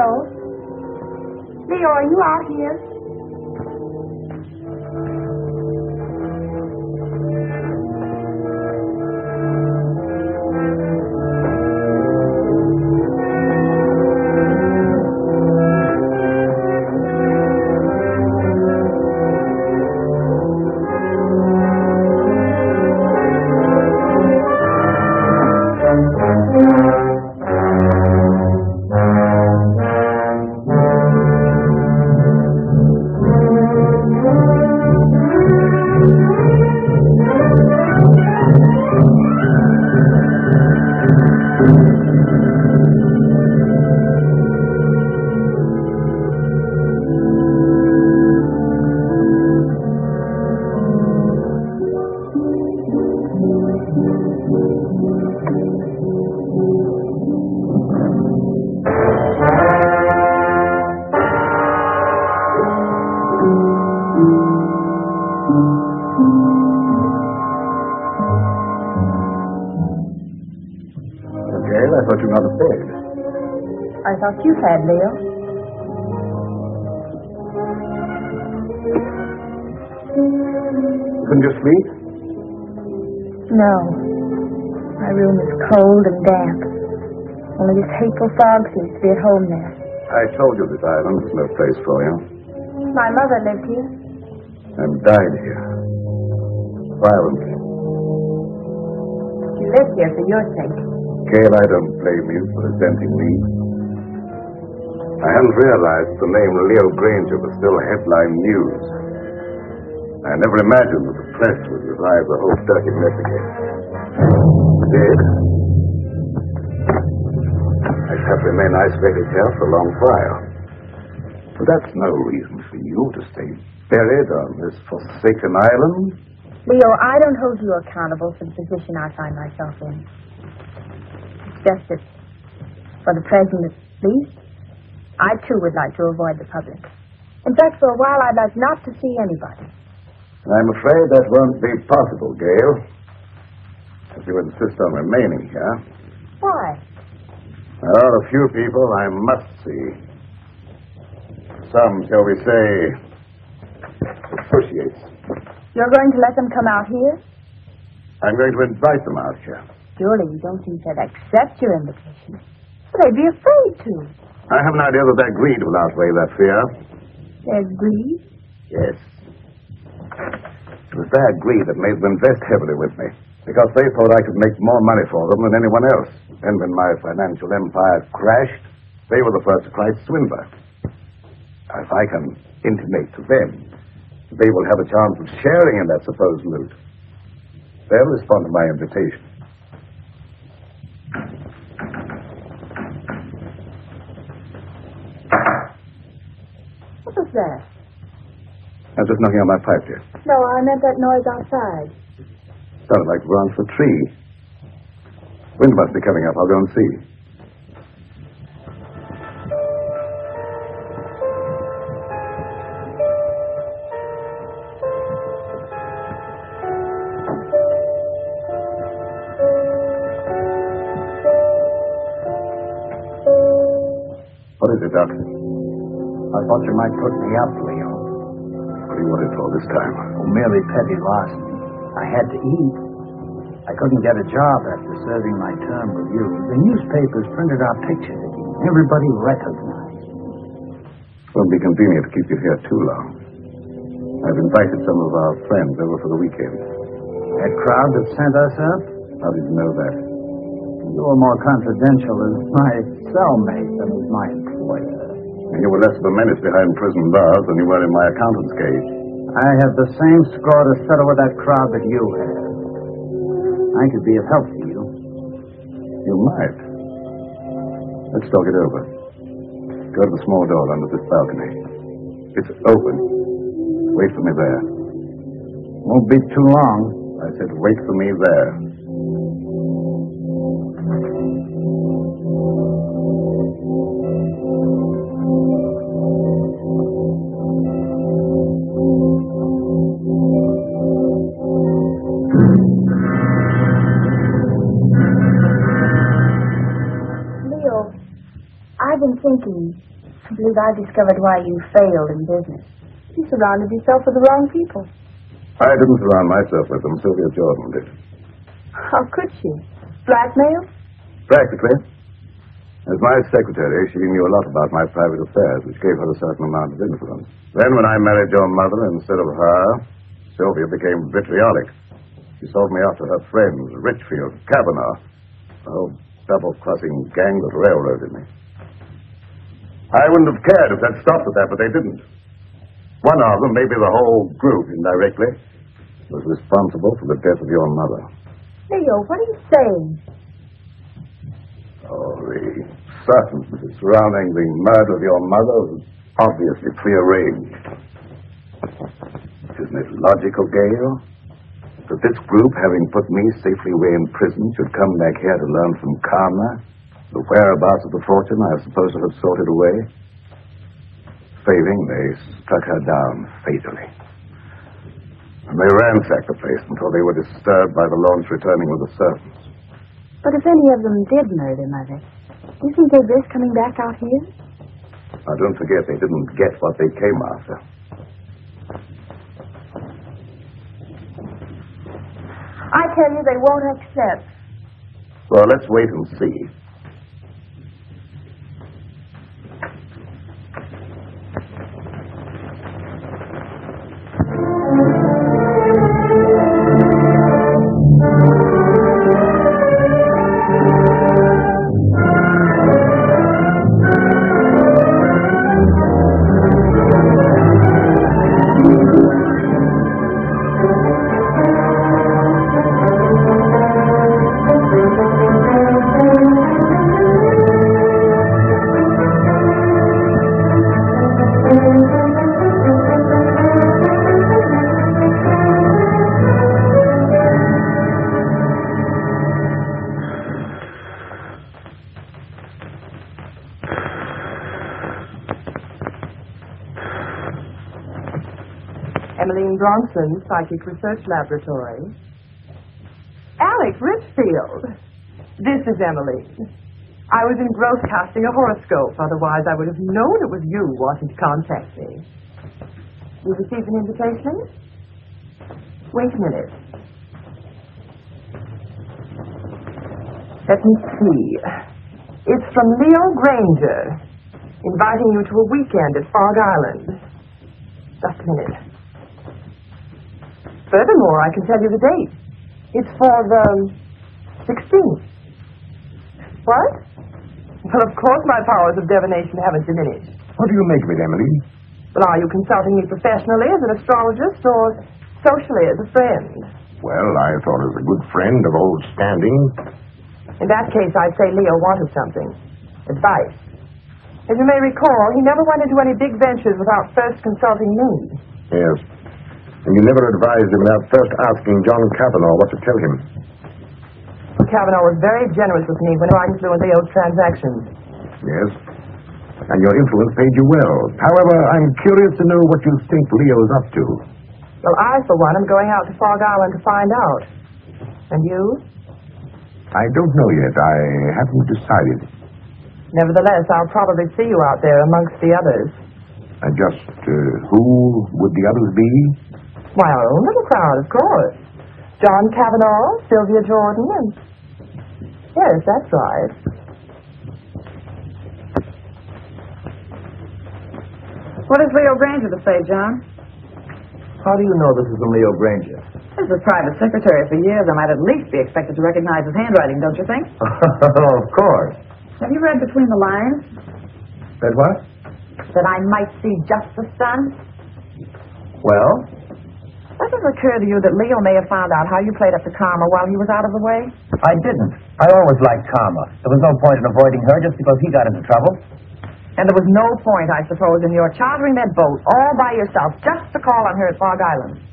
Leo? Leo, are you out here? I thought you were not afraid. I thought you had, Leo. Couldn't you sleep? No. My room is cold and damp. Only this hateful fog seems to be at home there. I told you this island was no place for you. My mother lived here. And died here. Violently. She lived here for your sake. Gail, I don't blame you for resenting me. I hadn't realized the name Leo Granger was still headline news. I never imagined that the press would revive the whole dirty mess again. Dead? I'd have to remain isolated here for a long while. But that's no reason for you to stay buried on this forsaken island. Leo, I don't hold you accountable for the position I find myself in. Just that, for the present at least, I too would like to avoid the public. In fact, for a while, I'd like not to see anybody. I'm afraid that won't be possible, Gail. If you insist on remaining here. Why? There are a few people I must see. Some, shall we say, associates. You're going to let them come out here? I'm going to invite them out here. Surely you don't think they'd accept your invitation. Well, they'd be afraid to. I have an idea that their greed will outweigh that fear. Their greed? Yes. It was their greed that made them invest heavily with me, because they thought I could make more money for them than anyone else. And when my financial empire crashed, they were the first to cry swindler. If I can intimate to them, they will have a chance of sharing in that supposed loot. They'll respond to my invitation. What was that? I'm just knocking on my pipe here. No, I meant that noise outside. Sounded like the branch of a tree. Wind must be coming up. I'll go and see. What is it, Doc? I thought you might put me up, Leo. What do you want it for this time? Oh, merely petty larceny. I had to eat. I couldn't get a job after serving my term with you. The newspapers printed our pictures of you. Everybody recognized you. It won't be convenient to keep you here too long. I've invited some of our friends over for the weekend. That crowd that sent us up? How did you know that? You were more confidential as my cellmate than as my employer. And you were less of a menace behind prison bars than you were in my accountant's cage. I have the same score to settle with that crowd that you have. I could be of help to you. You might. Let's talk it over. Go to the small door under this balcony. It's open. Wait for me there. Won't be too long. I said wait for me there. I've been thinking. I believe I discovered why you failed in business. You surrounded yourself with the wrong people. I didn't surround myself with them. Sylvia Jordan did. How could she? Blackmail? Practically. As my secretary, she knew a lot about my private affairs, which gave her a certain amount of influence. Then when I married your mother instead of her, Sylvia became vitriolic. She sold me off to her friends, Richfield, Kavanaugh, the whole double-crossing gang that railroaded me. I wouldn't have cared if they'd stopped at that, but they didn't. One of them, maybe the whole group indirectly, was responsible for the death of your mother. Leo, what are you saying? Oh, the circumstances surrounding the murder of your mother was obviously prearranged. Isn't it logical, Gail, that this group, having put me safely away in prison, should come back here to learn from Karma the whereabouts of the fortune I was supposed to have sorted away? Failing, they struck her down fatally. And they ransacked the place until they were disturbed by the launch returning with the servants. But if any of them did murder Mother, do you think they'd risk coming back out here? Now, don't forget they didn't get what they came after. I tell you, they won't accept. Well, let's wait and see. Bronson, Psychic Research Laboratory. Alec Richfield. This is Emmeline. I was engrossed casting a horoscope. Otherwise, I would have known it was you wanting to contact me. You received an invitation? Wait a minute. Let me see. It's from Leo Granger, inviting you to a weekend at Fog Island. Just a minute. Furthermore, I can tell you the date. It's for the 16th. What? Well, of course my powers of divination haven't diminished. What do you make of it, Emily? Well, are you consulting me professionally as an astrologist or socially as a friend? Well, I thought as a good friend of old standing. In that case, I'd say Leo wanted something. Advice. As you may recall, he never went into any big ventures without first consulting me. Yes. And you never advised him without first asking John Kavanaugh what to tell him. Kavanaugh was very generous with me when I influenced Leo's transactions. Yes. And your influence paid you well. However, I'm curious to know what you think Leo's up to. Well, I, for one, am going out to Fog Island to find out. And you? I don't know yet. I haven't decided. Nevertheless, I'll probably see you out there amongst the others. And just who would the others be? Why, our own little crowd, of course. John Kavanaugh, Sylvia Jordan, and... Yes, that's right. What does Leo Granger to say, John? How do you know this is from Leo Granger? As a private secretary for years, I might at least be expected to recognize his handwriting, don't you think? Of course. Have you read between the lines? Said what? That I might see justice done? Well? Does it occur to you that Leo may have found out how you played up to Karma while he was out of the way? I didn't. I always liked Karma. There was no point in avoiding her just because he got into trouble. And there was no point, I suppose, in your chartering that boat all by yourself just to call on her at Fog Island.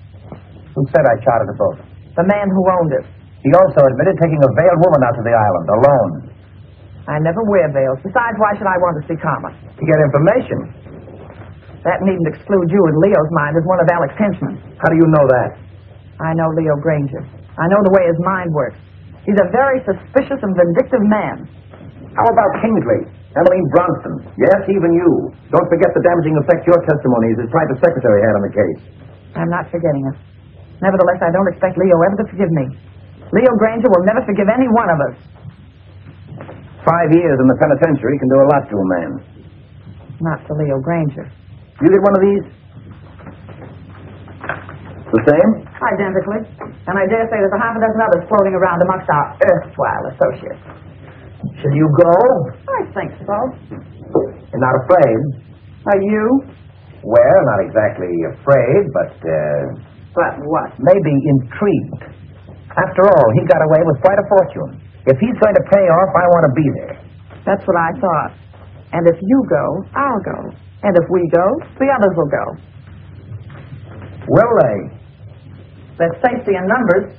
Who said I chartered the boat? The man who owned it. He also admitted taking a veiled woman out to the island, alone. I never wear veils. Besides, why should I want to see Karma? To get information. That needn't exclude you in Leo's mind as one of Alec's henchmen. How do you know that? I know Leo Granger. I know the way his mind works. He's a very suspicious and vindictive man. How about Kingsley? Emmeline Bronson. Yes, even you. Don't forget the damaging effect your testimony as his private secretary had on the case. I'm not forgetting it. Nevertheless, I don't expect Leo ever to forgive me. Leo Granger will never forgive any one of us. 5 years in the penitentiary can do a lot to a man. Not for Leo Granger. You get one of these? The same? Identically. And I dare say there's a half a dozen others floating around amongst our erstwhile associates. Shall you go? I think so. You're not afraid? Are you? Well, not exactly afraid, but, But what? maybe intrigued. After all, he got away with quite a fortune. If he's going to pay off, I want to be there. That's what I thought. And if you go, I'll go. And if we go, the others will go. Will they? There's safety in numbers.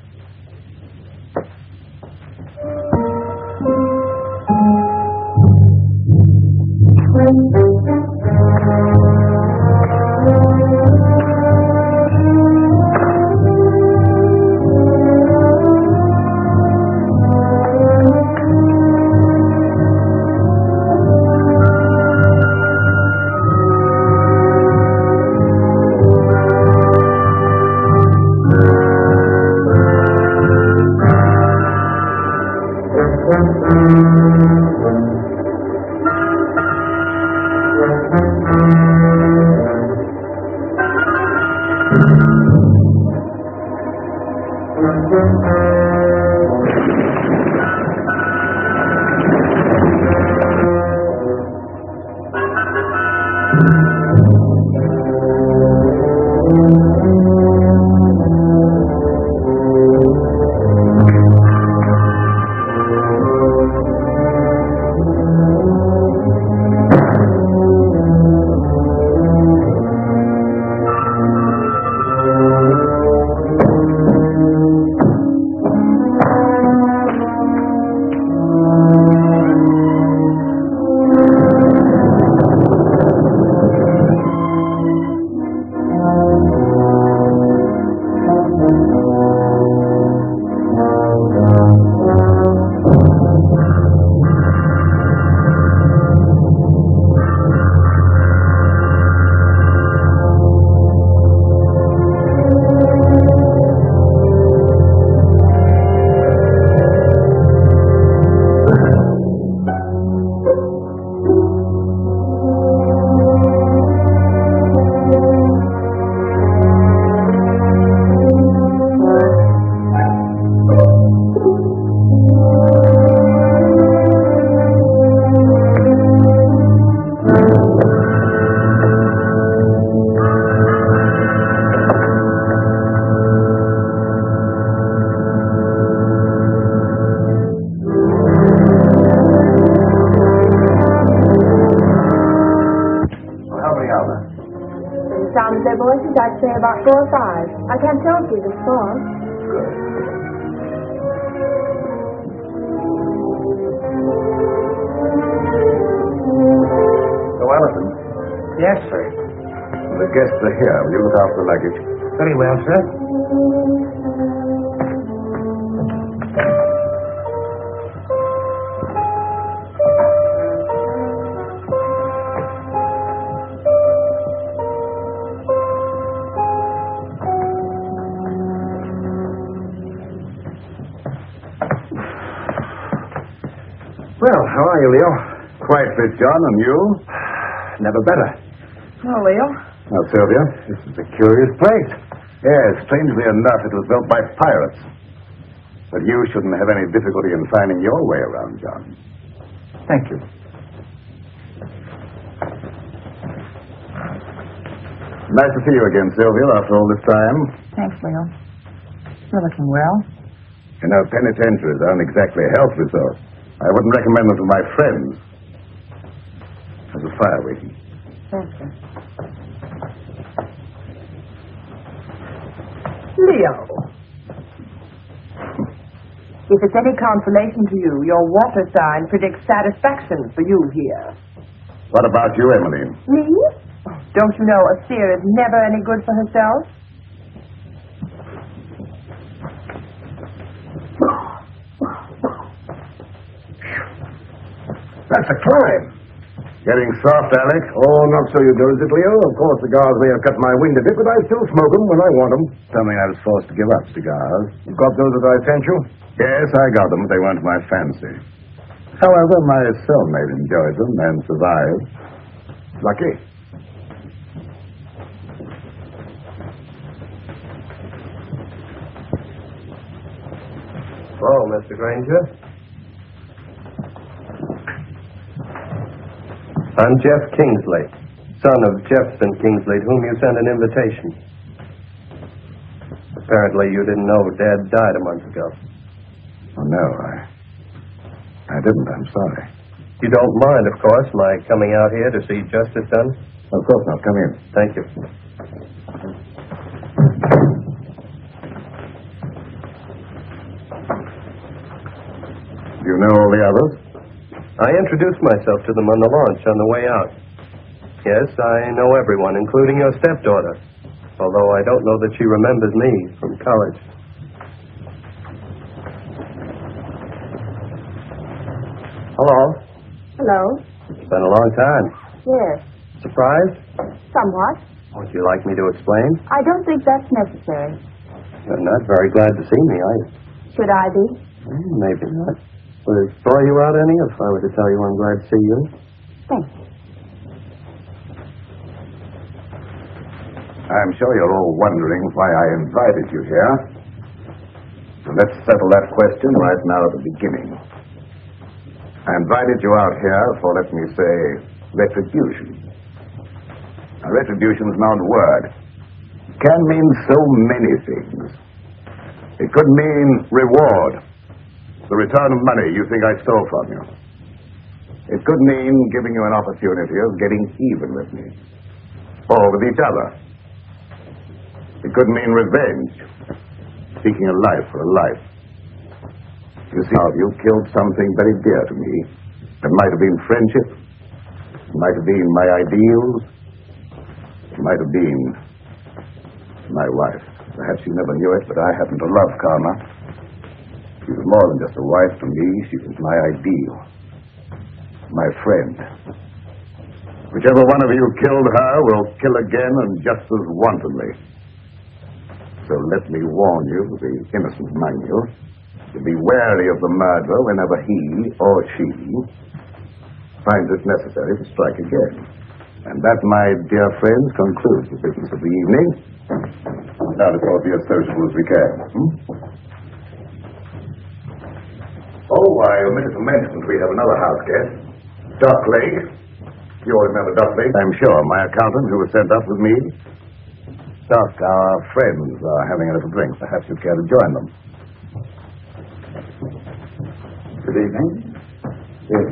I'd say about 4 or 5. I can't tell through this fog. Good. So, Allison. Yes, sir. The guests are here. Will you look after the luggage? Very well, sir. Well, how are you, Leo? Quite fit, John, and you? Never better. Oh, Leo. Now, Sylvia, this is a curious place. Yes, strangely enough, it was built by pirates. But you shouldn't have any difficulty in finding your way around, John. Thank you. Nice to see you again, Sylvia, after all this time. Thanks, Leo. You're looking well. You know, penitentiaries aren't exactly a health resource. I wouldn't recommend them to my friends. There's a fire waiting. Thank you. Leo. If it's any consolation to you, your water sign predicts satisfaction for you here. What about you, Emily? Me? Don't you know a seer is never any good for herself? That's a crime. Getting soft, Alex? Oh, not so you knows it, Leo. Of course, cigars may have cut my wind a bit, but I still smoke them when I want them. Something I was forced to give up, cigars. You got those that I sent you? Yes, I got them, but they weren't my fancy. However, my cellmate enjoyed them and survived. Lucky. Oh, Mr. Granger. I'm Jeff Kingsley, son of Jefferson Kingsley, to whom you sent an invitation. Apparently you didn't know Dad died a month ago. Oh, no, I didn't. I'm sorry. You don't mind, of course, my coming out here to see justice done? Of course not. Come in. Thank you. Do you know all the others? I introduced myself to them on the launch on the way out. Yes, I know everyone, including your stepdaughter, although I don't know that she remembers me from college. Hello. Hello. It's been a long time. Yes. Surprised? Somewhat. Would you like me to explain? I don't think that's necessary. You're not very glad to see me, are you? Should I be? Maybe not. Would it throw you out any if I were to tell you I'm glad to see you? Thank you. I'm sure you're all wondering why I invited you here. So let's settle that question right now at the beginning. I invited you out here for, let me say, retribution. Now, retribution is not a word. It can mean so many things. It could mean reward. The return of money you think I stole from you. It could mean giving you an opportunity of getting even with me. Or with each other. It could mean revenge. Seeking a life for a life. You see, you killed something very dear to me. It might have been friendship. It might have been my ideals. It might have been my wife. Perhaps you never knew it, but I happen to love Karma. She was more than just a wife to me. She was my ideal. My friend. Whichever one of you killed her will kill again and just as wantonly. So let me warn you, the innocent among you, to be wary of the murderer whenever he or she finds it necessary to strike again. And that, my dear friends, concludes the business of the evening. Now let's all be as sociable as we can. Oh, I omitted to mention that we have another house guest, Doc Lake. You all remember Doc Lake? I'm sure. My accountant who was sent up with me. Doc, our friends are having a little drink. Perhaps you'd care to join them. Good evening. Yes.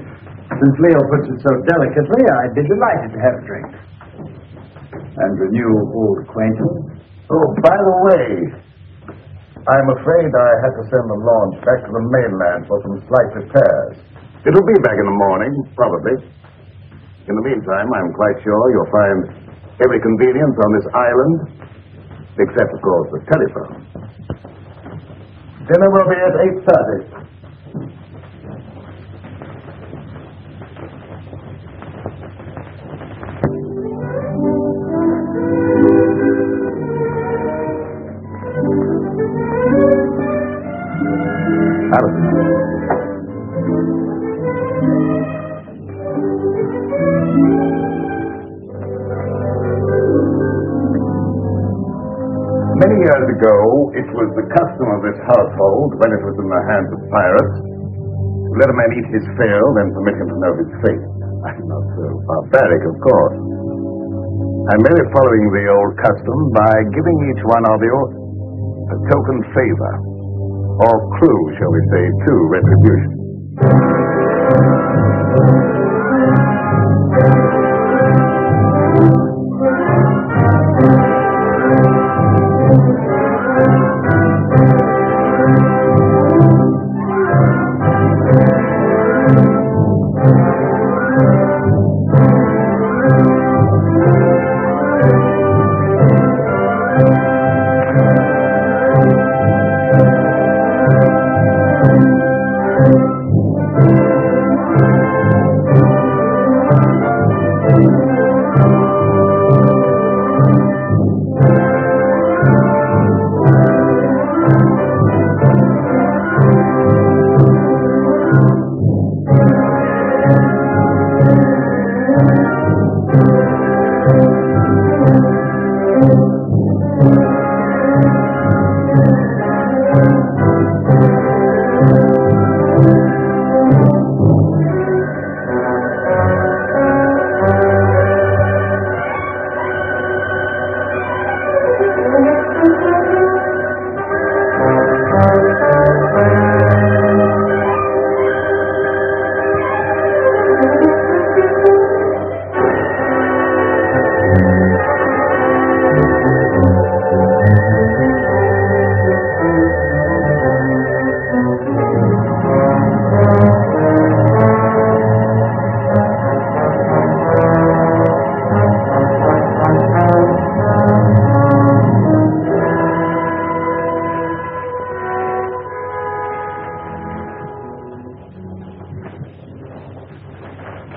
Since Leo puts it so delicately, I'd be delighted to have a drink. And renew old acquaintance. Oh, by the way, I'm afraid I had to send the launch back to the mainland for some slight repairs. It'll be back in the morning, probably. In the meantime, I'm quite sure you'll find every convenience on this island, except, of course, the telephone. Dinner will be at 8:30. Many years ago, it was the custom of this household, when it was in the hands of pirates, to let a man eat his fill, then permit him to know his fate. I'm not so barbaric, of course. I'm merely following the old custom by giving each one of you a token favor, or clue, shall we say, to retribution.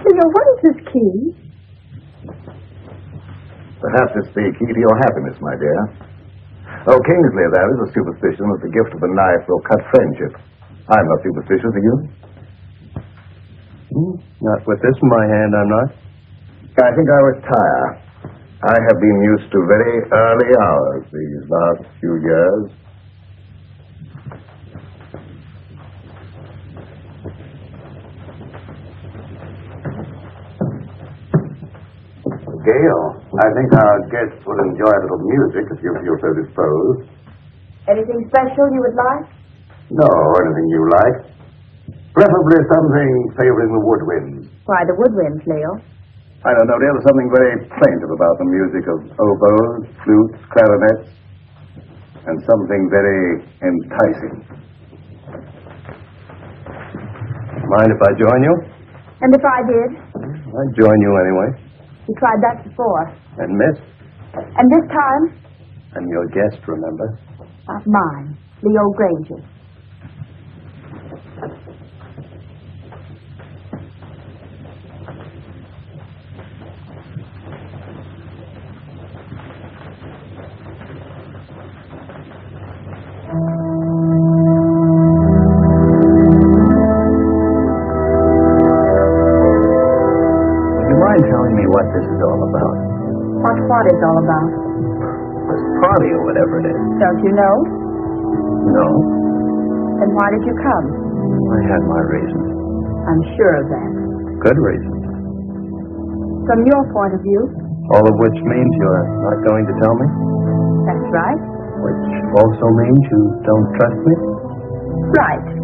Leo, what is this key? Perhaps it's the key to your happiness, my dear. Oh, Kingsley, there is a superstition that the gift of a knife will cut friendship. I'm not superstitious, are you? Not with this in my hand, I'm not. I think I retire. I have been used to very early hours these last few years. Gail, I think our guests will enjoy a little music if you feel so disposed. Anything special you would like? No, anything you like. Preferably something favoring the woodwinds. Why, the woodwinds, Leo. I don't know, dear, there's something very plaintive about the music of oboes, flutes, clarinets, and something very enticing. Mind if I join you? And if I did? I'd join you anyway. You tried that before. And missed. And this time? I'm your guest, remember? Not mine. Leo Granger. Telling me what this is all about. What is all about? This party or whatever it is. Don't you know? No. Then why did you come? I had my reasons. I'm sure of that. Good reasons. From your point of view? All of which means you're not going to tell me? That's right. Which also means you don't trust me? Right.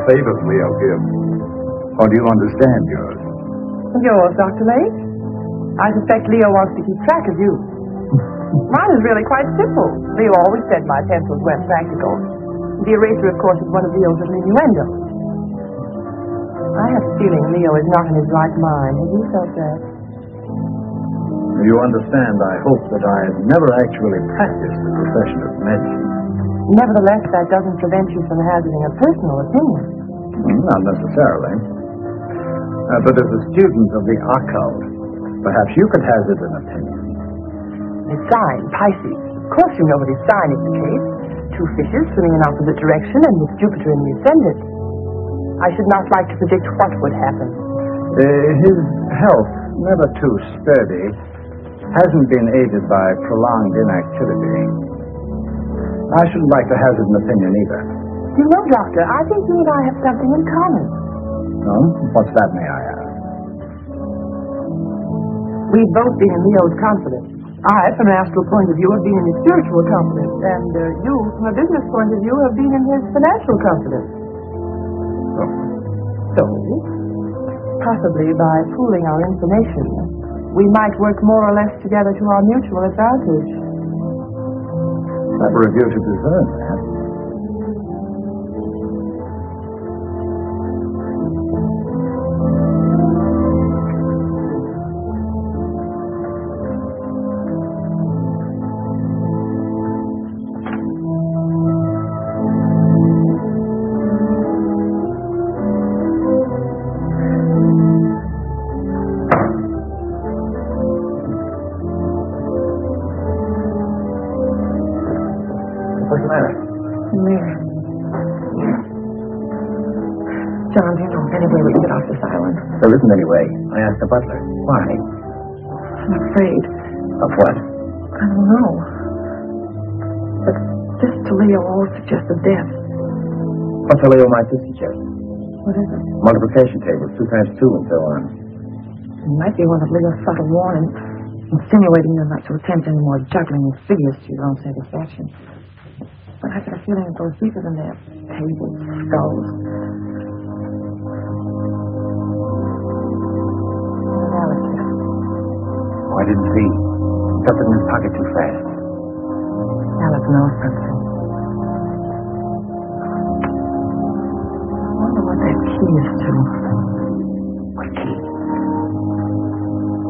Favors, Leo, give. Or do you understand yours? Yours, Dr. Lake? I suspect Leo wants to keep track of you. Mine is really quite simple. Leo always said my pencils weren't practical. The eraser, of course, is one of Leo's little innuendos. I have a feeling Leo is not in his right mind. Have you felt that? You understand, I hope that I have never actually practiced the profession of medicine. Nevertheless, that doesn't prevent you from hazarding a personal opinion. Not necessarily. But as a student of the occult, perhaps you could hazard an opinion. The sign, Pisces. Of course you know what his sign is the case. Two fishes swimming in opposite direction and with Jupiter in the ascendant. I should not like to predict what would happen. His health, never too sturdy, hasn't been aided by prolonged inactivity. I shouldn't like to hazard an opinion either. You know, Doctor, I think you and I have something in common. Oh? What's that, may I ask? We've both been in Leo's confidence. I, from an astral point of view, have been in his spiritual confidence. And you, from a business point of view, have been in his financial confidence. Oh. So, possibly by pooling our information, we might work more or less together to our mutual advantage. Clever of you to discern that. What's the matter? Mary. John, do you know of any way we can get off this island? There isn't any way. I asked the butler. Why? I'm afraid. Of what? I don't know. But this to Leo all suggested death. What's a Leo might suggest? What is it? Multiplication tables, 2 times 2 and so on. It might be one of Leo's subtle warnings, insinuating you're not to attempt any more juggling with figures to your own satisfaction. But I get a feeling it goes deeper than that. Tables, skulls. Alistair. Oh, I didn't see. He stuffed it in his pocket too fast. Alistair. knows something. I wonder what that key is to. What key?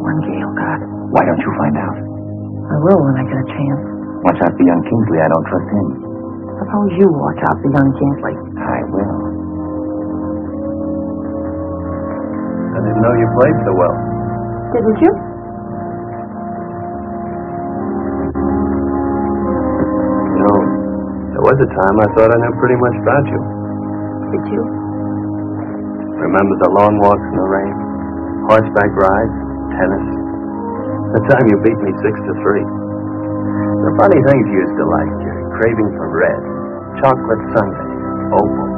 One Gail got. Why don't you find out? I will when I get a chance. Watch out for young Kingsley. I don't trust him. Suppose you watch out for young Kingsley. I will. I didn't know you played so well. Didn't you? You know, there was a time I thought I knew pretty much about you. Did you? Remember the long walks in the rain, horseback rides, tennis? The time you beat me 6-3. The funny things you used to like, your craving for red, chocolate sundae, opal.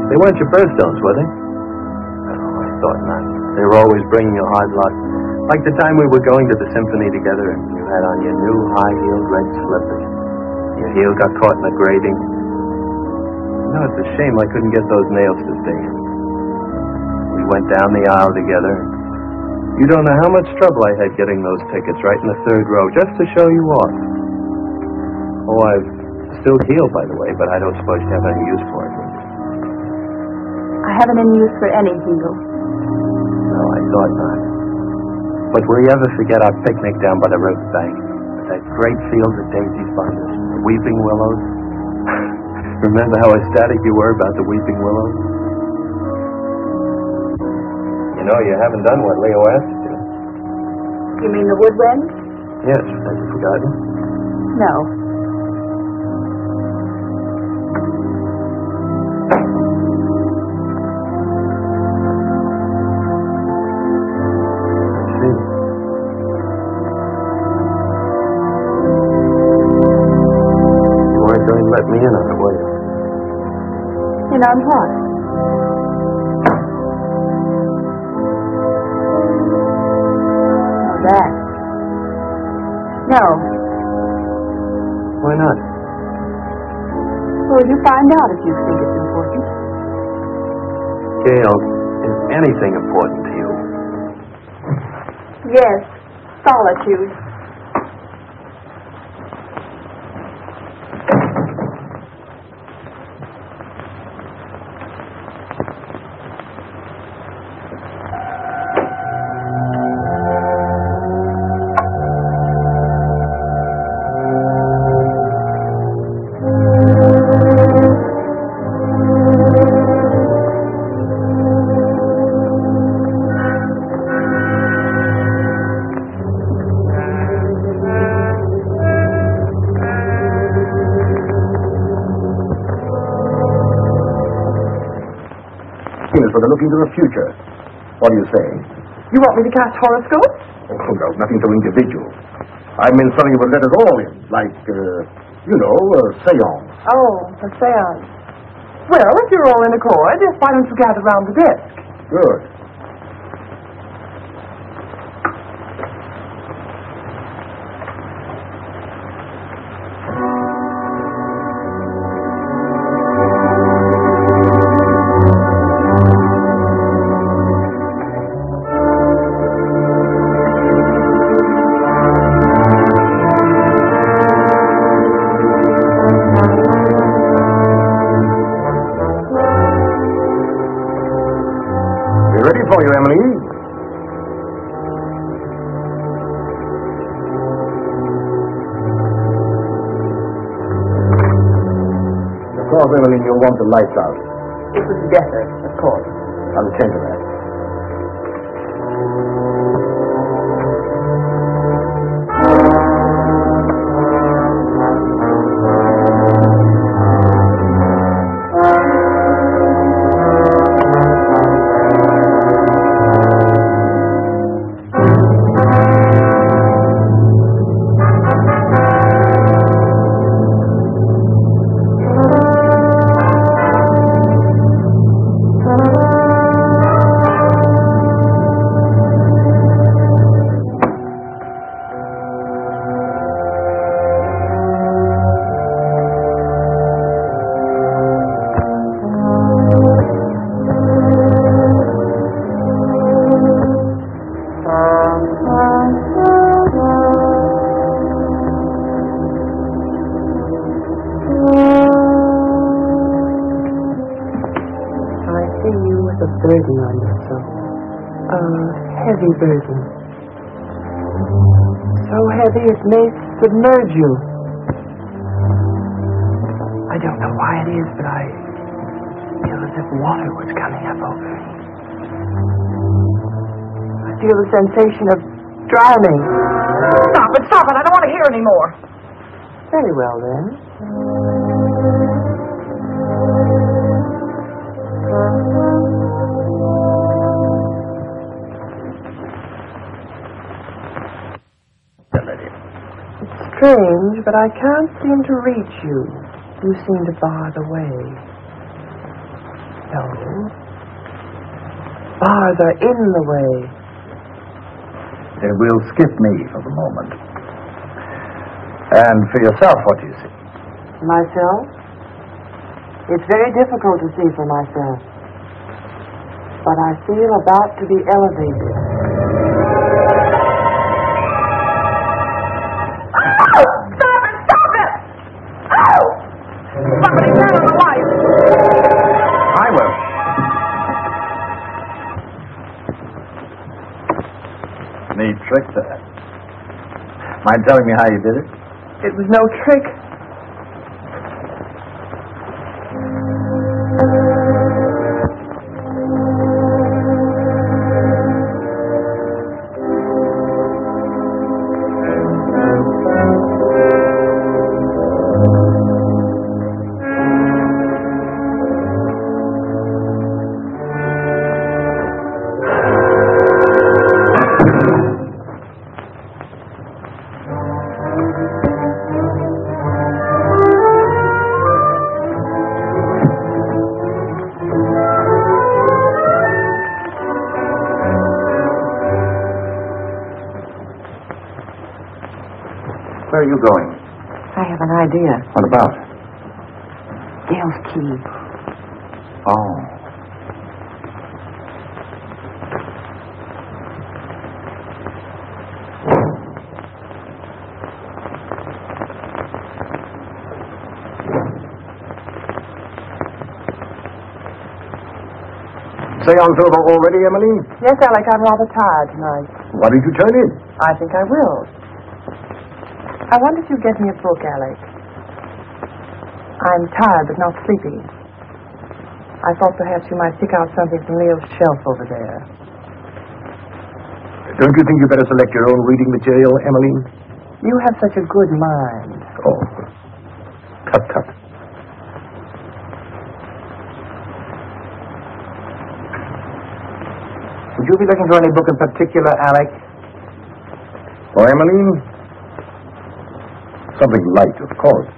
They weren't your birthstones, were they? Oh, I thought not. They were always bringing you hard luck. Like the time we were going to the symphony together and you had on your new high-heeled red slippers. Your heel got caught in the grating. You know, it's a shame I couldn't get those nails to stay in. We went down the aisle together. You don't know how much trouble I had getting those tickets right in the third row just to show you off. Oh, I've still healed, by the way, but I don't suppose you have any use for it. I haven't any use for any heel. No, I thought not. But will you ever forget our picnic down by the riverbank? With that great field of daisies behind us, the weeping willows? Remember how ecstatic you were about the weeping willows? You know, you haven't done what Leo asked you to. You mean the woodwind? Yes, have you forgotten? No. Let me in on it, will you? In on what? Oh, that. No. Why not? Well, you find out if you think it's important. Gail, is anything important to you? Yes. Solitude. For the look into the future. What do you say? You want me to cast horoscopes? Oh, no, nothing so individual. I meant something that would let us all in, like, a seance. Oh, a seance. Well, if you're all in accord, why don't you gather round the desk? Good. For you, Emily. Of course, Emily, you'll want the lights out. It was better, of course. I'll attend to that. burden on your soul. A heavy burden. So heavy it may submerge you. I don't know why it is, but I feel as if water was coming up over me. I feel the sensation of drowning. Stop it, stop it. I don't want to hear any more. Very well, then. It's strange, but I can't seem to reach you. You seem to bar the way. No. Bars are in the way. We'll skip me for the moment. And for yourself, what do you see? Myself? It's very difficult to see for myself. But I feel about to be elevated. Oh! Stop it! Stop it! Oh! Somebody turn on the light. I will. Neat trick there. Mind telling me how you did it? It was no trick. Where are you going? I have an idea. What about? Dale's key. Oh. Seance over already, Emily? Yes, Alec, I'm rather tired tonight. Why did you turn in? I think I will. I wonder if you'd get me a book, Alec. I'm tired but not sleepy. I thought perhaps you might pick out something from Leo's shelf over there. Don't you think you better select your own reading material, Emmeline? You have such a good mind. Oh, tut, tut. Would you be looking for any book in particular, Alec? For Emmeline? Something light, of course.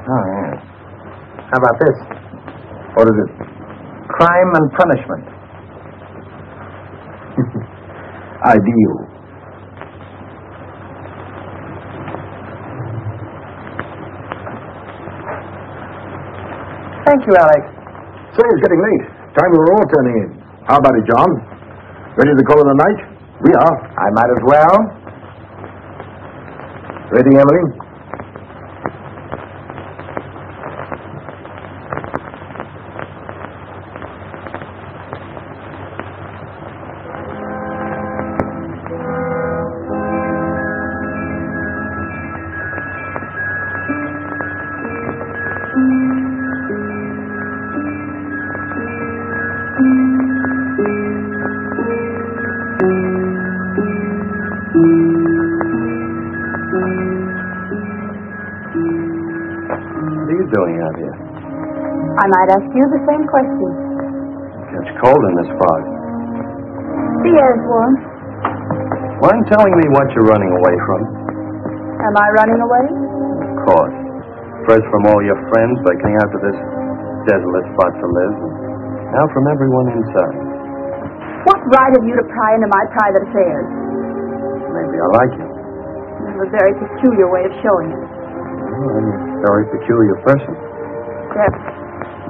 Oh, yes. How about this? What is it? Crime and Punishment. Ideal. Thank you, Alec. Say, it's getting late. Time we were all turning in. How about it, John? Ready to call it a night? We are. I might as well. Ready, Emily? I might ask you the same question. It's cold in this fog. The air's warm. Mind telling me what you're running away from? Am I running away? Of course. First from all your friends, begging out to this desolate spot to live. Now from everyone inside. What right have you to pry into my private affairs? Maybe I like you. You have a very peculiar way of showing it. Well, I'm a very peculiar person. Yes.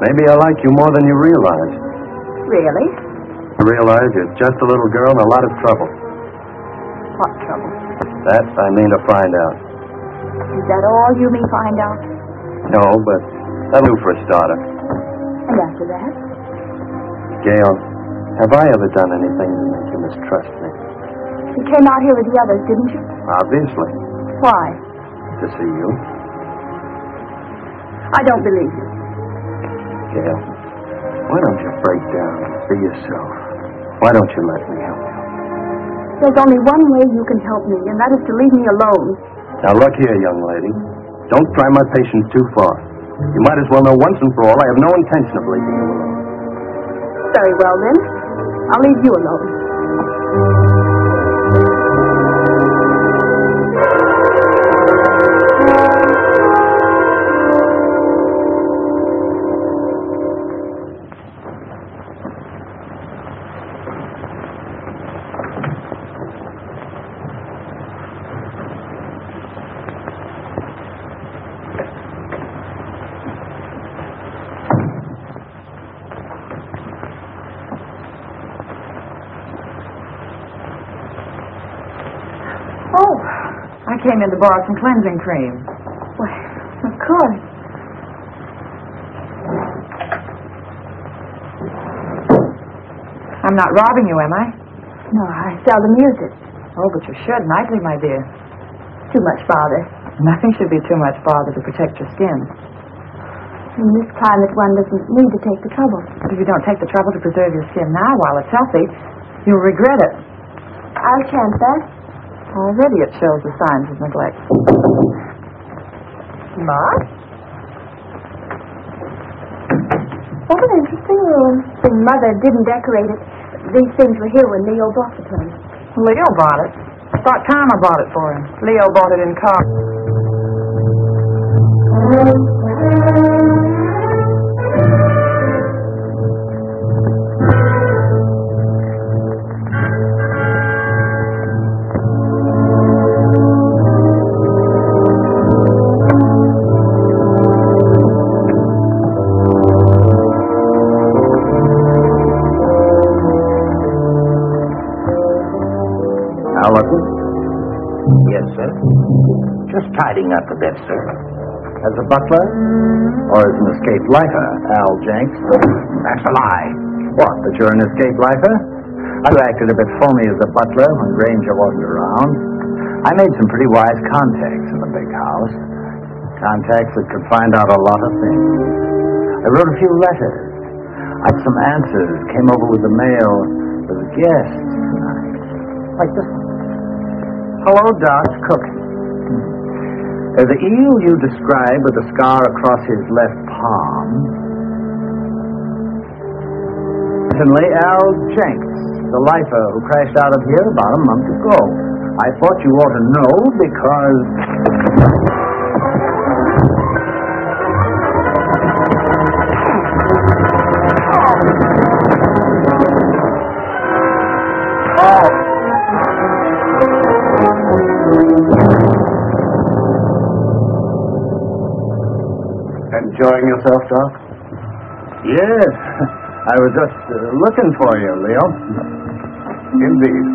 Maybe I like you more than you realize. Really? I realize you're just a little girl in a lot of trouble. What trouble? That I mean to find out. Is that all you mean find out? No, but that'll do for a starter. And after that? Gail, have I ever done anything to make you mistrust me? You came out here with the others, didn't you? Obviously. Why? To see you. I don't believe you. Gail, why don't you break down and be yourself? Why don't you let me help you? There's only one way you can help me, and that is to leave me alone. Now look here, young lady. Don't try my patience too far. You might as well know once and for all I have no intention of leaving you alone. Very well, then. I'll leave you alone. I came in to borrow some cleansing cream. Why, of course. I'm not robbing you, am I? No, I seldom use it. Oh, but you should nightly, my dear. Too much bother. Nothing should be too much bother to protect your skin. In this climate, one doesn't need to take the trouble. But if you don't take the trouble to preserve your skin now while it's healthy, you'll regret it. I'll chance that. Already it shows the signs of neglect. Ma? What an interesting room. The mother didn't decorate it. These things were here when Leo bought the place. Leo bought it. I thought Karma bought it for him. Leo bought it in car. Yes, sir. Just tidying up a bit, sir. As a butler? Or as an escaped lifer, Al Jenks? That's a lie. What, that you're an escaped lifer? You acted a bit phony as a butler when Granger wasn't around. I made some pretty wise contacts in the big house. Contacts that could find out a lot of things. I wrote a few letters. I had some answers. Came over with the mail for the guests tonight. Like this one. Hello, Doc. Cooking. The eel you describe with the scar across his left palm. Certainly, Al Jenks, the lifer who crashed out of here about a month ago. I thought you ought to know because... Enjoying yourself, Doc? Yes. I was just looking for you, Leo. Indeed.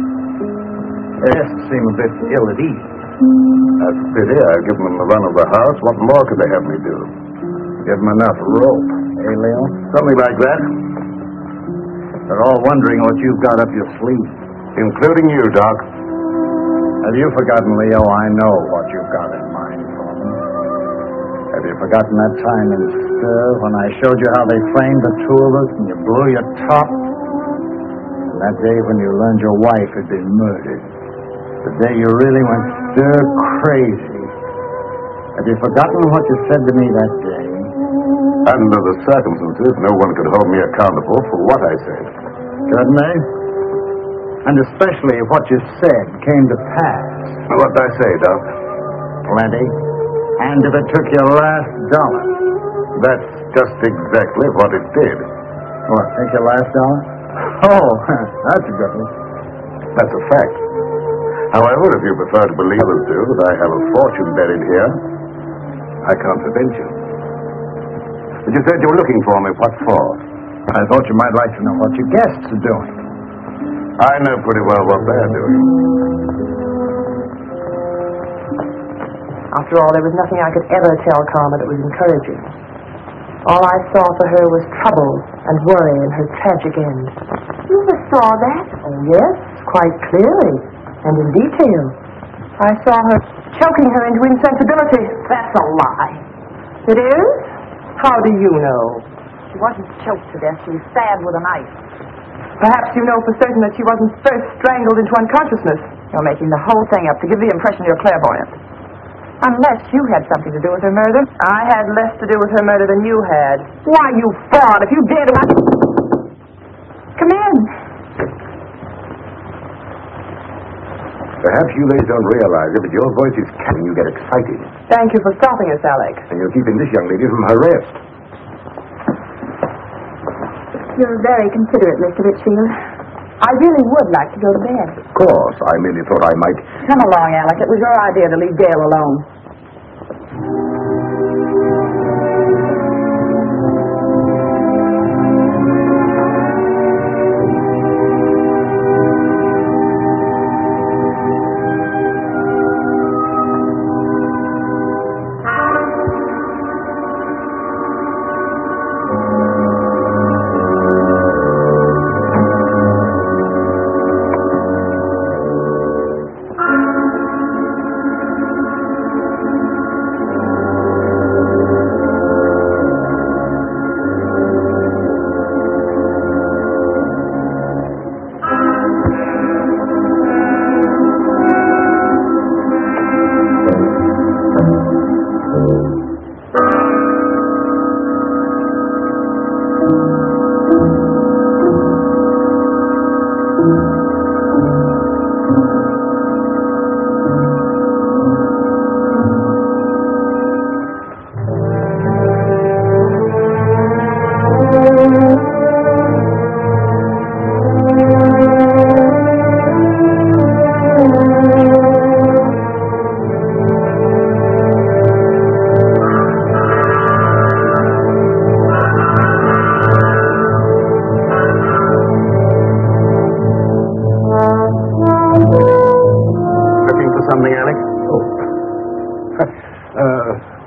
Yes, seem a bit ill at ease. That's a pity. I've given them the run of the house. What more could they have me do? Give them enough rope. Hey, Leo? Something like that. They're all wondering what you've got up your sleeve. Including you, Doc. Have you forgotten, Leo? I know what you've got in mind for me. Have you forgotten that time in Stir when I showed you how they framed the two of us and you blew your top? And that day when you learned your wife had been murdered. The day you really went stir crazy. Have you forgotten what you said to me that day? Under the circumstances, no one could hold me accountable for what I said. Couldn't they? And especially if what you said came to pass. What did I say, Doc? Plenty. And if it took your last dollar. That's just exactly what it did. What, take your last dollar? Oh, that's a good one. That's a fact. However, if you prefer to believe others do that I have a fortune buried here, I can't prevent you. But you said you were looking for me. What for? I thought you might like to know what your guests are doing. I know pretty well what they're doing. After all, there was nothing I could ever tell Karma that was encouraging. All I saw for her was trouble and worry and her tragic end. You saw that? Oh, yes, quite clearly and in detail. I saw her choking her into insensibility. That's a lie. It is? How do you know? She wasn't choked to death. She was stabbed with a knife. Perhaps you know for certain that she wasn't first strangled into unconsciousness. You're making the whole thing up to give the impression you're clairvoyant. Unless you had something to do with her murder. I had less to do with her murder than you had. Why, you fraud, if you dare to... Come in. Perhaps you ladies don't realize it, but your voice is when you get excited. Thank you for stopping us, Alec. And you're keeping this young lady from her rest. You're very considerate, Mr. Richfield. I really would like to go to bed. Of course, I merely thought I might... Come along, Alec. It was your idea to leave Gail alone.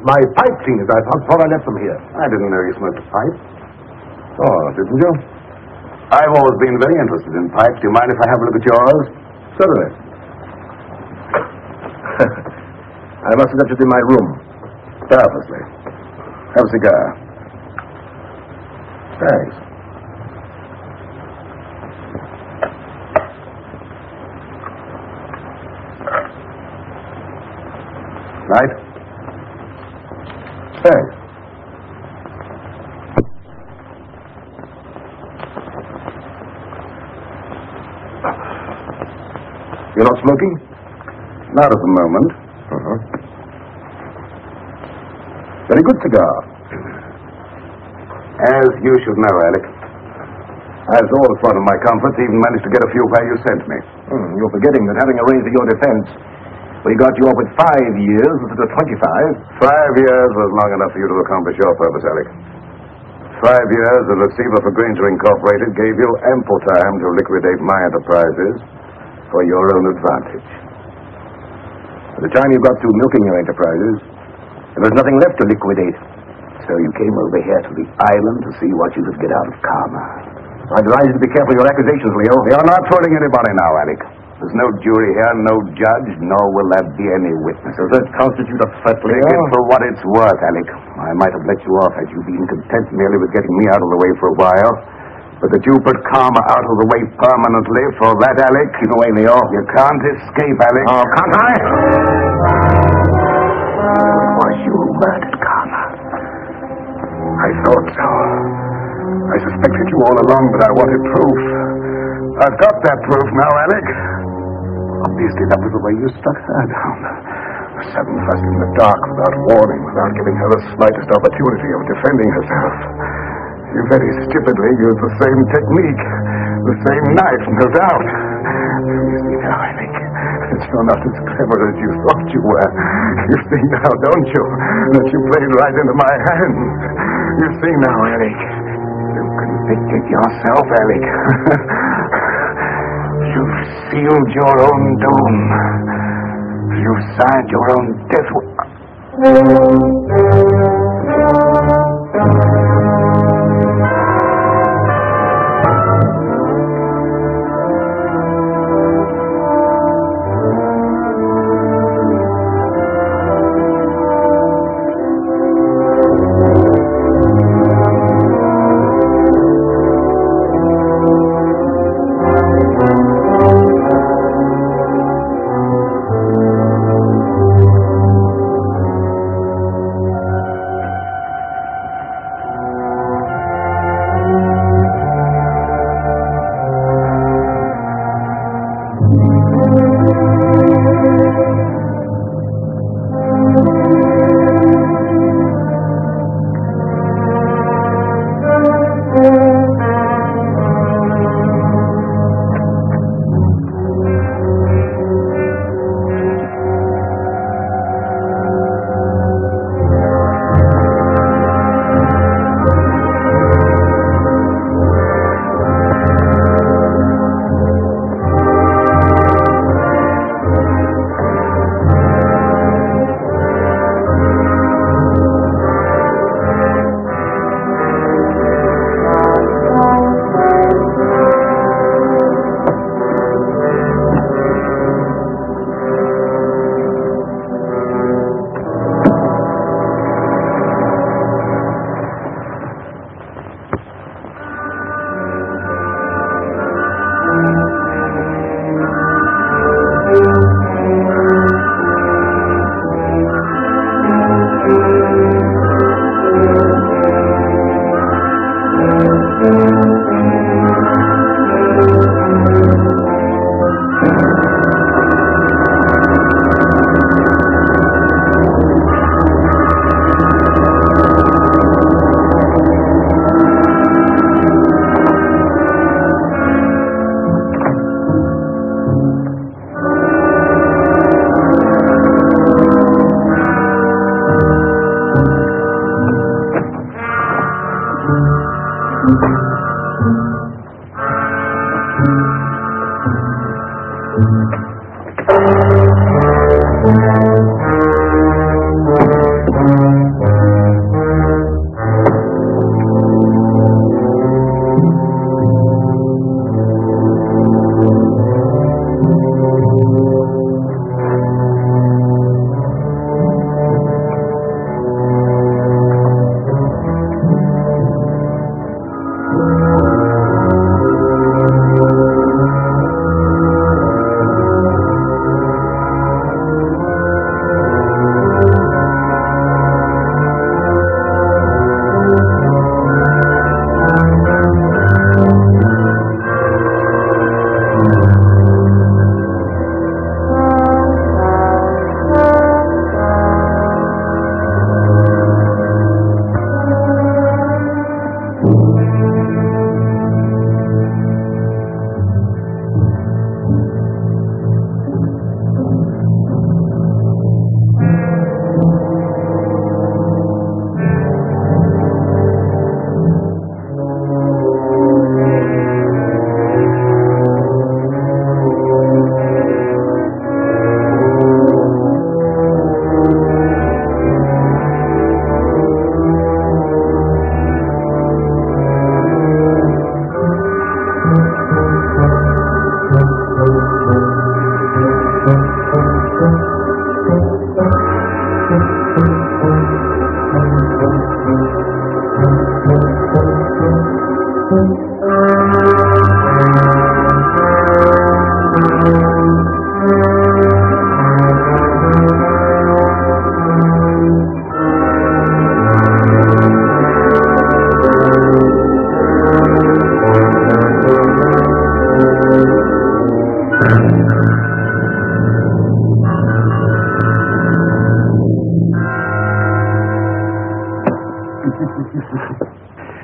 My pipe cleaners, I thought I left them here. I didn't know you smoked a pipe. Oh, didn't you? I've always been very interested in pipes. Do you mind if I have a look at yours? Certainly. I must have left it in my room. Purposely. Have a cigar. Thanks. Right? Thanks. You're not smoking? Not at the moment. Uh-huh. Very good cigar. As you should know, Alec. As always part of my comforts, even managed to get a few where you sent me. You're forgetting that having arranged for your defense, we got you up with 5 years instead of 25. 5 years was long enough for you to accomplish your purpose, Alec. 5 years as receiver for Granger Incorporated gave you ample time to liquidate my enterprises for your own advantage. By the time you got through milking your enterprises, there was nothing left to liquidate. So you came over here to the island to see what you could get out of karma. I advise you to be careful of your accusations, Leo. You're not fooling anybody now, Alec. There's no jury here, no judge, nor will there be any witnesses. Does that constitute a threat, Leo? Take it for what it's worth, Alec. I might have let you off had you been content merely with getting me out of the way for a while. But that you put karma out of the way permanently, for that, Alec... Keep away, Leo. You can't escape, Alec. Oh, can't I? It was you who murdered karma. I thought so. I suspected you all along, but I wanted proof. I've got that proof now, Alec. Obviously, that was the way you struck her down. A sudden thrust in the dark, without warning, without giving her the slightest opportunity of defending herself. You very stupidly used the same technique, the same knife, no doubt. You see now, Alec, that you're not as clever as you thought you were. You see now, don't you, that you played right into my hands. You see now, Alec. You convicted yourself, Alec. You've sealed your own doom. You've signed your own death warrant.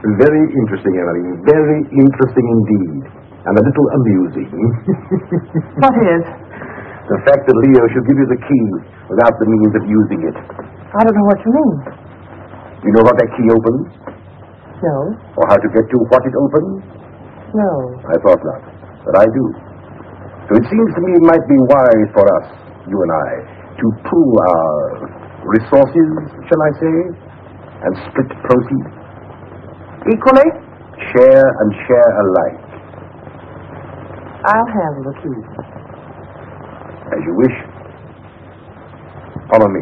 Very interesting, Emily. Very interesting indeed. And a little amusing. What is? The fact that Leo should give you the key without the means of using it. I don't know what you mean. You know what that key opens? No. Or how to get to what it opens? No. I thought not. But I do. So it seems to me it might be wise for us, you and I, to pool our resources, shall I say, and split proceeds. Equally? Share and share alike. I'll handle the key. As you wish. Follow me.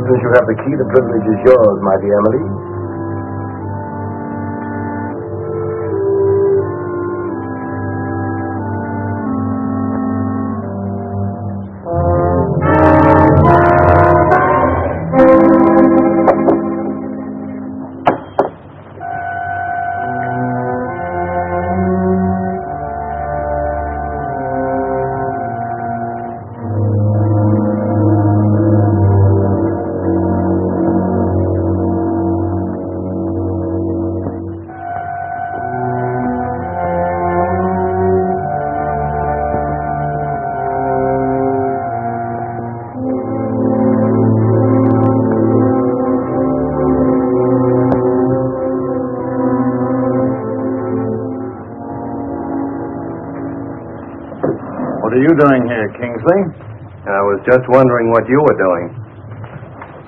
Since you have the key, the privilege is yours, my dear Emily. What are you doing here, Kingsley? I was just wondering what you were doing.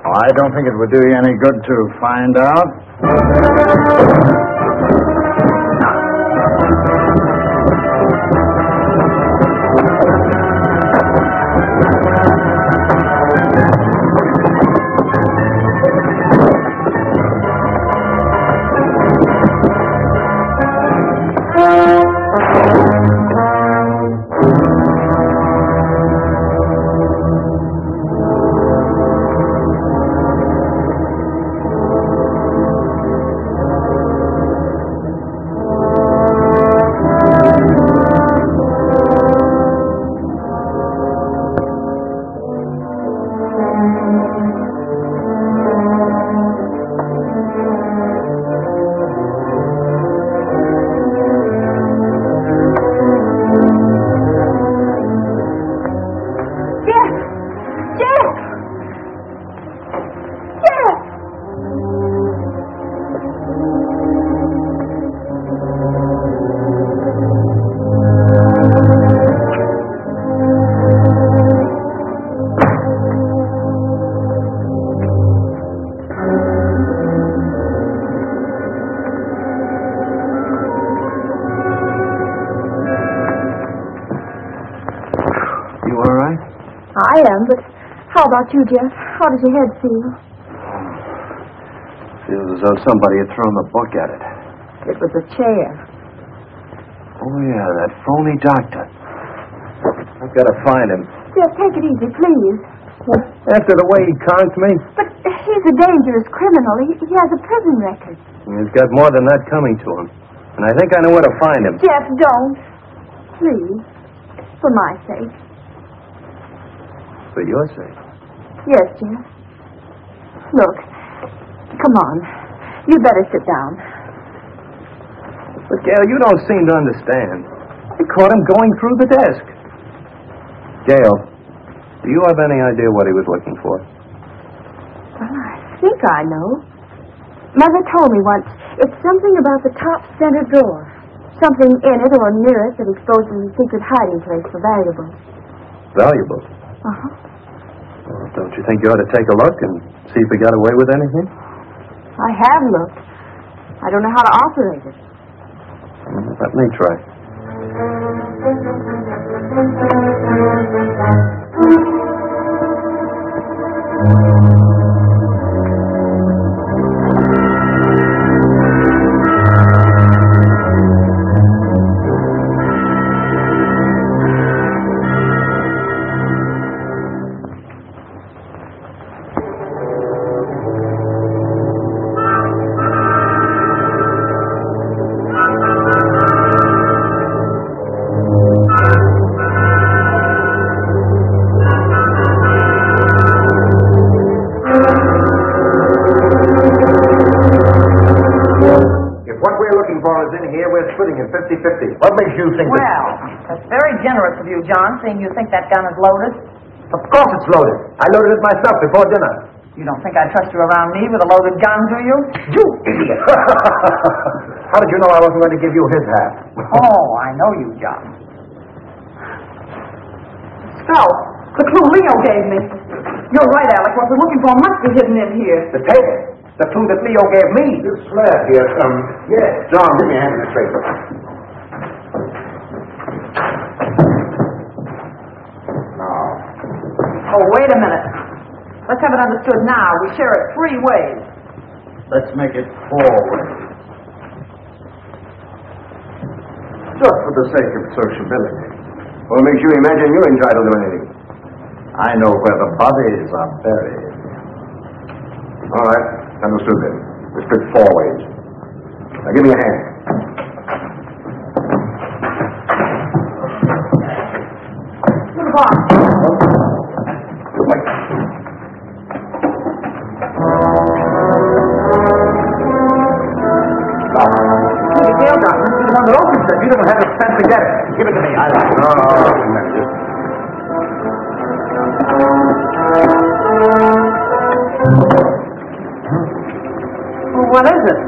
I don't think it would do you any good to find out. I am, but how about you, Jeff? How does your head feel? Feels as though somebody had thrown the book at it. It was a chair. Oh, yeah, that phony doctor. I've got to find him. Jeff, take it easy, please. After the way he conked me? But he's a dangerous criminal. He has a prison record. He's got more than that coming to him. And I think I know where to find him. Jeff, don't. Please. For my sake. For your sake. Yes, Jeff. Look. Come on. You better sit down. But, Gail, you don't seem to understand. I caught him going through the desk. Gail, do you have any idea what he was looking for? Well, I think I know. Mother told me once. It's something about the top center drawer. Something in it or near it that exposes a secret hiding place for valuables. Valuables? Uh-huh. Well, don't you think you ought to take a look and see if we got away with anything? I have looked. I don't know how to operate it. Let me try. Splitting it 50-50. What makes you think Well, that's very generous of you, John, seeing you think that gun is loaded. Of course it's loaded. I loaded it myself before dinner. You don't think I'd trust you around me with a loaded gun, do you? You idiot! How did you know I wasn't going to give you his half? Oh, I know you, John. Scout, the clue Leo gave me. You're right, Alec. What we're looking for must be hidden in here. The tape. The clue that Leo gave me. This slab here, yes. John, give me a hand in this paper. Now. Oh, wait a minute. Let's have it understood now. We share it 3 ways. Let's make it 4 ways. Just for the sake of sociability. What makes you imagine you're entitled to anything? I know where the bodies are buried. All right. Understood then. We split 4 ways. Now give me a hand. Put a box. The tail gun must be the one that opens it. You don't have the sense to get it. Give it to me. What is it?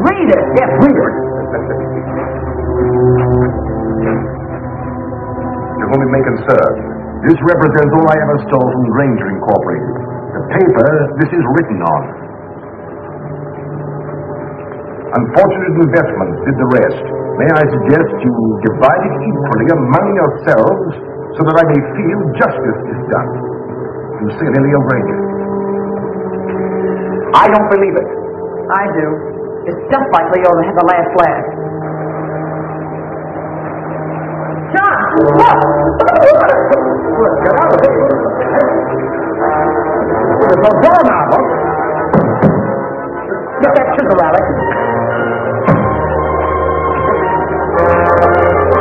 Read it. Yes, read it. You're only making, sir. This represents all I ever stole from Granger Incorporated. The paper this is written on. Unfortunate investments did the rest. May I suggest you divide it equally among yourselves so that I may feel justice is done. Sincerely, Leo Granger. I don't believe it. I do. It's just like Leo to have the last laugh. John, look! Get out of here. There's no door now, look. Get that chisel, Alex.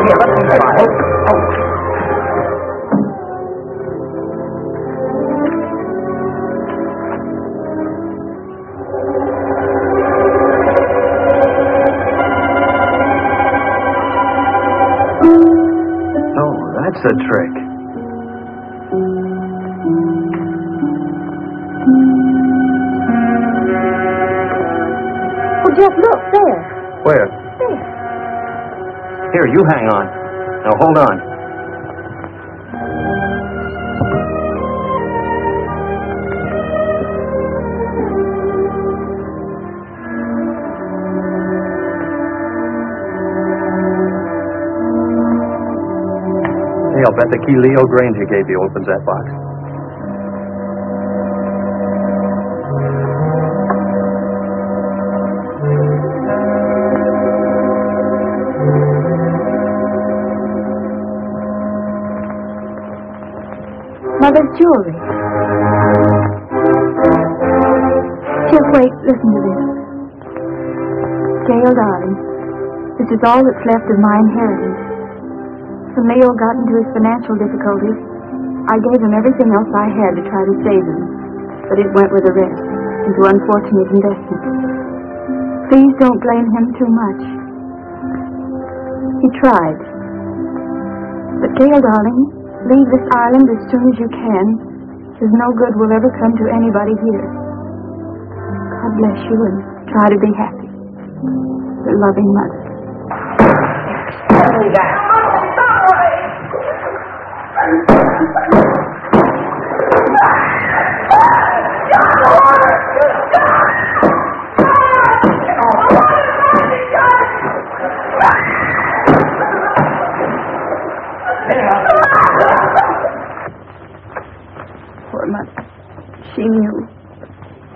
Here, let me try. That's a trick. Well, Jeff, look, there. Where? There. Here, you hang on. Now, hold on. I'll bet the key Leo Granger gave you opens that box. Mother's jewelry. Jeff, wait, listen to this. Gail, darling, this is all that's left of my inheritance. When Leo got into his financial difficulties, I gave him everything else I had to try to save him, but it went with the rest into unfortunate investments. Please don't blame him too much. He tried. But Gail, darling, leave this island as soon as you can. There's no good will ever come to anybody here. God bless you and try to be happy. Your loving mother. Poor mother. She knew.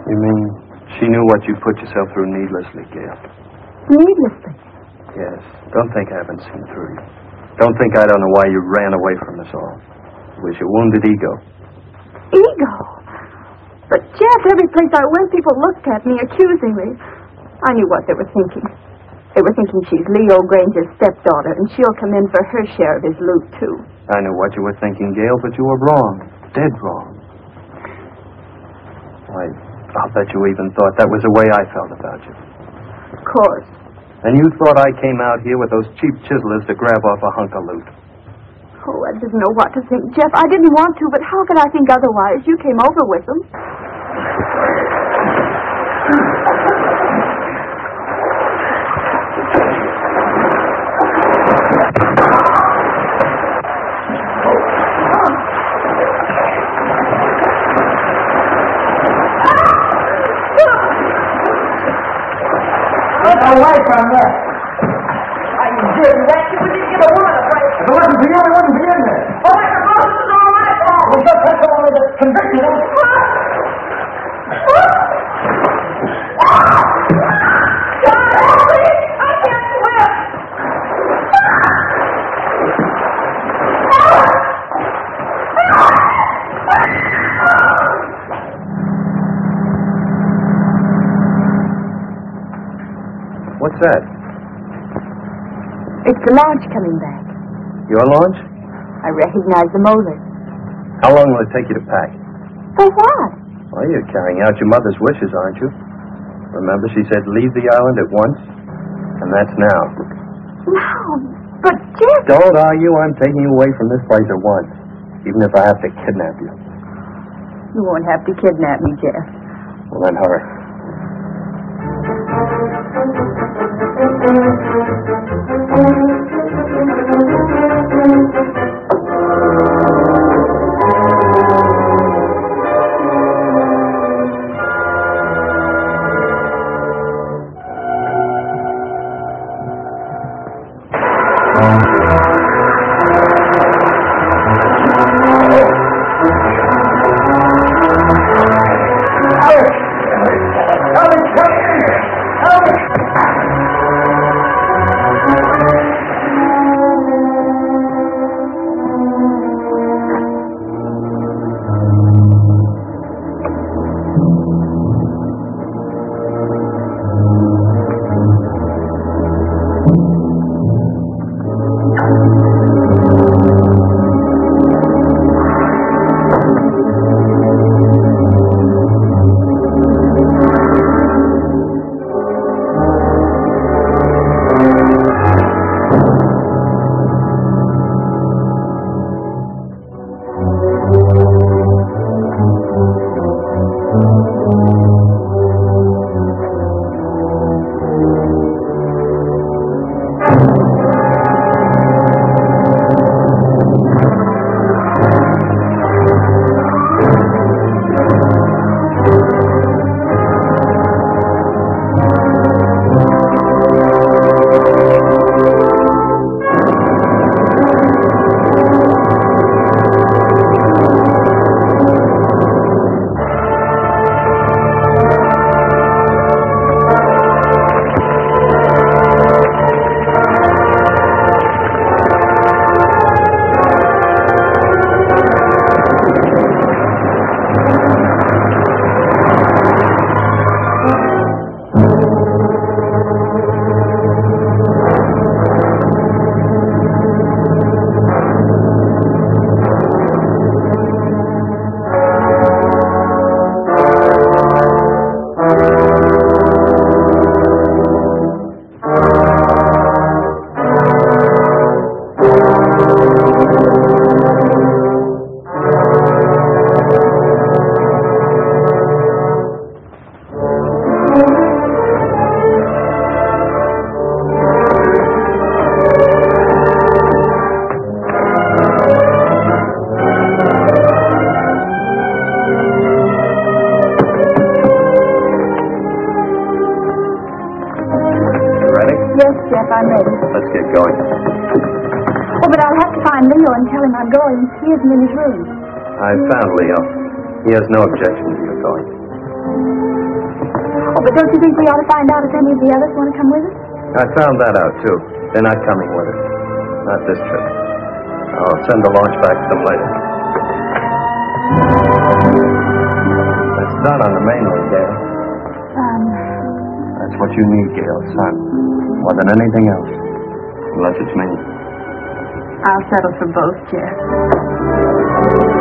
You mean she knew what you put yourself through needlessly, Gail? Needlessly. Yes. Don't think I haven't seen through you. Don't think I don't know why you ran away from us all. It was your wounded ego. Ego? But, Jeff, every place I went, people looked at me accusingly. I knew what they were thinking. They were thinking she's Leo Granger's stepdaughter, and she'll come in for her share of his loot, too. I knew what you were thinking, Gail, but you were wrong. Dead wrong. I'll bet you even thought that was the way I felt about you. Of course. And you thought I came out here with those cheap chiselers to grab off a hunk of loot. Oh, I didn't know what to think, Jeff. I didn't want to, but how could I think otherwise? You came over with them. Away from there. Are you doing that? You didn't give a woman a break. If it wasn't for you, I wouldn't be in there. Oh, I suppose this is all my fault. We just had someone that's convicted of it. God, help me! I can't swim. What's that? It's the launch coming back. Your launch? I recognize the motor. How long will it take you to pack? For what? Well, you're carrying out your mother's wishes, aren't you? Remember, she said leave the island at once? And that's now. No, but Jeff... Don't argue. I'm taking you away from this place at once. Even if I have to kidnap you. You won't have to kidnap me, Jeff. Well, then hurry. Yes, Jeff, I'm ready. Let's get going. Oh, but I'll have to find Leo and tell him I'm going. He isn't in his room. I found Leo. He has no objection to you going. Oh, but don't you think we ought to find out if any of the others want to come with us? I found that out, too. They're not coming with us. Not this trip. I'll send the launch back to them later. That's done on the mainland, Gail. That's what you need, Gail, son. More than anything else. Unless it's me. I'll settle for both, Jeff.